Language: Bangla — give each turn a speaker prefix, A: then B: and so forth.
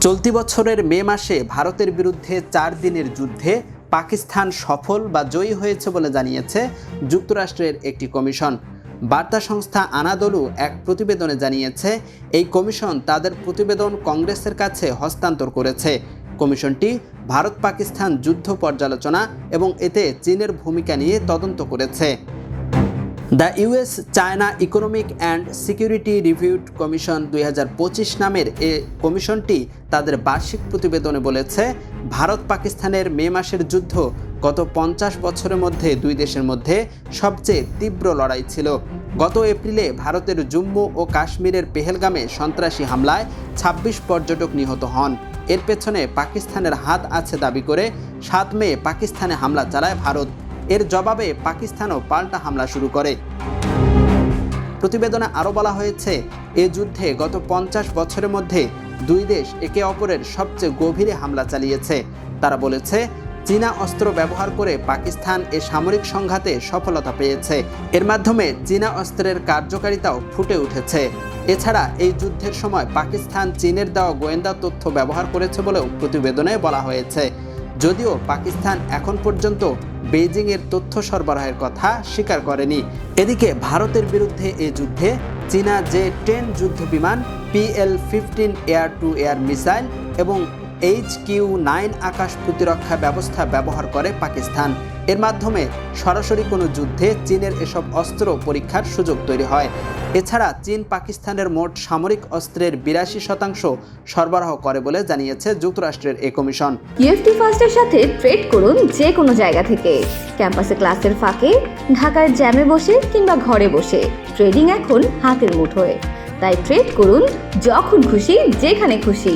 A: চলতি বছরের মে মাসে ভারতের বিরুদ্ধে 4 দিনের যুদ্ধে পাকিস্তান সফল বা জয়ী হয়েছে বলে জানিয়েছে যুক্তরাষ্ট্রের একটি কমিশন। বার্তা সংস্থা আনাদোলু এক প্রতিবেদনে জানিয়েছে, এই কমিশন তাদের প্রতিবেদন কংগ্রেসের কাছে হস্তান্তর করেছে। কমিশনটি ভারত পাকিস্তান যুদ্ধ পর্যালোচনা এবং এতে চীনের ভূমিকা নিয়ে তদন্ত করেছে। The US China economic and security review commission 2025 নামের এ কমিশনটি তাদের বার্ষিক প্রতিবেদনে বলেছে, ভারত পাকিস্তানের মে মাসের যুদ্ধ গত 50 বছরের মধ্যে দুই দেশের মধ্যে সবচেয়ে তীব্র লড়াই ছিল। গত এপ্রিলে ভারতের জম্মু ও কাশ্মীরের পেহেলগামে সন্ত্রাসী হামলায় 26 পর্যটক নিহত হন। এর পেছনে পাকিস্তানের হাত আছে দাবি করে 7 মে পাকিস্তানে হামলা চালায় ভারত। এর জবাবে পাকিস্তানও পাল্টা হামলা শুরু করে। প্রতিবেদনে আরও বলা হয়েছে, এ যুদ্ধে গত 50 বছরের মধ্যে দুই দেশ একে অপরের সবচেয়ে গভীরে হামলা চালিয়েছে। তারা বলেছে, চীনা অস্ত্র ব্যবহার করে পাকিস্তান এ সামরিক সংঘাতে সফলতা পেয়েছে। এর মাধ্যমে চীনা অস্ত্রের কার্যকারিতাও ফুটে উঠেছে। এছাড়া এই যুদ্ধের সময় পাকিস্তান চীনের দেওয়া গোয়েন্দা তথ্য ব্যবহার করেছে বলেও প্রতিবেদনে বলা হয়েছে। যদিও পাকিস্তান এখন পর্যন্ত বেইজিংয়ের তথ্য সরবরাহের কথা স্বীকার করেনি। এদিকে ভারতের বিরুদ্ধে এই যুদ্ধে চীনা J-10 যুদ্ধ বিমান, PL-15 air two air missile এবং HQ-9 আকাশ প্রতিরক্ষা ব্যবস্থা ব্যবহার করে পাকিস্তান। এর মাধ্যমে সরাসরি কোনো যুদ্ধে চীনের এসব অস্ত্র পরীক্ষার সুযোগ তৈরি হয়। এছাড়া চীন পাকিস্তানের মোট সামরিক অস্ত্রের 82% সরবরাহ করে বলে জানিয়েছে যুক্তরাষ্ট্রের এই কমিশন।
B: ইউএফটি ফার্স্টের সাথে ট্রেড করুন যে কোনো জায়গা থেকে। ক্যাম্পাসে ক্লাসের ফাঁকে, ঢাকার জ্যামে বসে কিংবা ঘরে বসে, ট্রেডিং এখন হাতের মুঠোয়। তাই ট্রেড করুন যখন খুশি, যেখানে খুশি।